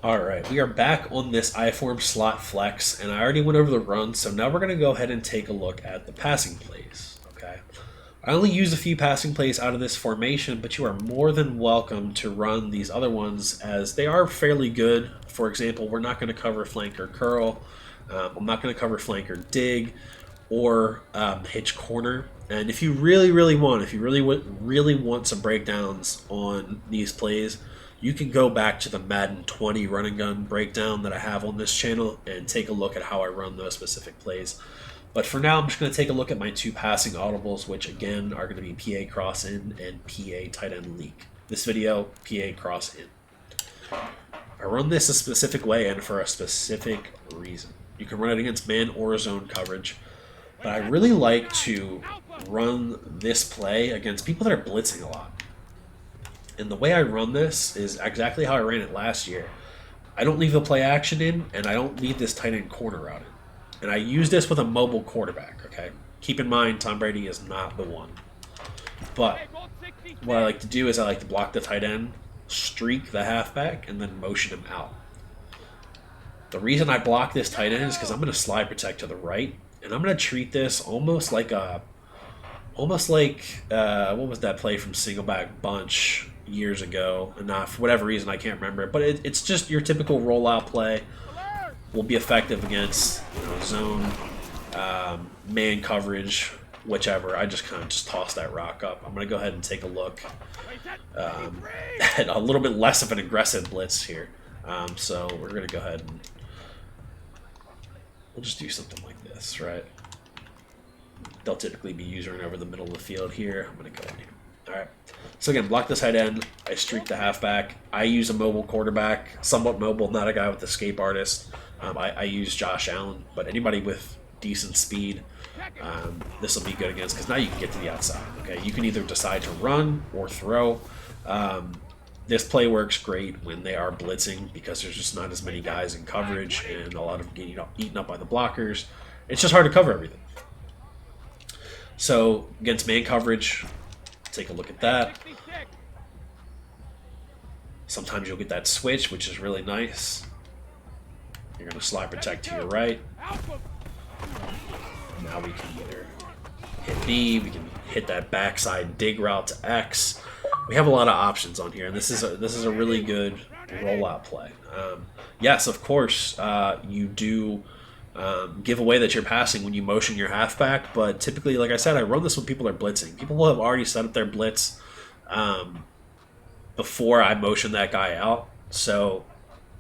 Alright, we are back on this I-form slot flex, and I already went over the run, so now we're going to go ahead and take a look at the passing plays, okay? I only use a few passing plays out of this formation, but you are more than welcome to run these other ones as they are fairly good. For example, we're not going to cover flanker curl, I'm not going to cover flanker dig, or hitch corner. And if you really want, if you really want some breakdowns on these plays, you can go back to the Madden 20 run and gun breakdown that I have on this channel and take a look at how I run those specific plays. But for now, I'm just going to take a look at my two passing audibles, which again are going to be PA cross in and PA tight end leak. This video, PA cross in. I run this a specific way and for a specific reason. You can run it against man or zone coverage, but I really like to run this play against people that are blitzing a lot. And the way I run this is exactly how I ran it last year. I don't leave the play action in, and I don't leave this tight end corner route in. And I use this with a mobile quarterback, okay? Keep in mind, Tom Brady is not the one. But what I like to do is I like to block the tight end, streak the halfback, and then motion him out. The reason I block this tight end is because I'm going to slide protect to the right, and I'm going to treat this almost like what was that play from Singleback Bunch years ago? And not for whatever reason I can't remember it, but it's just your typical rollout play. Will be effective against zone, man coverage, whichever. I just kind of toss that rock up. I'm going to go ahead and take a look at a little bit less of an aggressive blitz here. So we're going to go ahead and we'll just do something like this, right? They'll typically be using over the middle of the field here. I'm going to go in here. All right. So again, block this tight end. I streak the halfback. I use a mobile quarterback, somewhat mobile, not a guy with escape artist. I use Josh Allen, but anybody with decent speed, this will be good against because now you can get to the outside. Okay, you can either decide to run or throw. This play works great when they are blitzing because there's just not as many guys in coverage and a lot of getting eaten up by the blockers. It's just hard to cover everything. So against man coverage, take a look at that. Sometimes you'll get that switch, which is really nice. You're going to slide protect to your right. Now we can either hit D, we can hit that backside dig route to X. We have a lot of options on here, and this is a really good rollout play. Yes, of course, you do give away that you're passing when you motion your halfback, but typically, like I said, I run this when people are blitzing. People will have already set up their blitz before I motion that guy out, so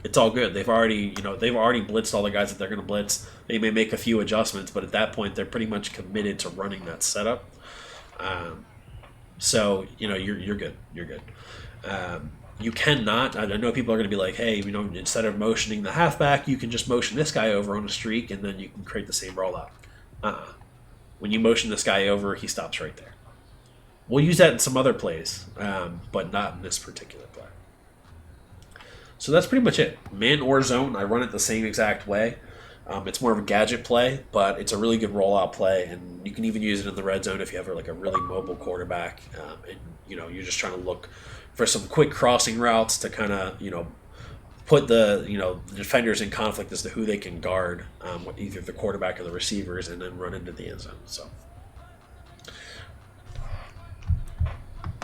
it's all good. They've already blitzed all the guys that they're going to blitz. They may make a few adjustments, but at that point, they're pretty much committed to running that setup. So you're good. You're good. You cannot. I know people are going to be like, hey, instead of motioning the halfback, you can just motion this guy over on a streak, and then you can create the same rollout. When you motion this guy over, he stops right there. We'll use that in some other plays, but not in this particular play. So that's pretty much it. Man or zone, I run it the same exact way. It's more of a gadget play, but it's a really good rollout play, and you can even use it in the red zone if you have like a really mobile quarterback, and you're just trying to look for some quick crossing routes to kind of put the defenders in conflict as to who they can guard, either the quarterback or the receivers, and then run into the end zone. So.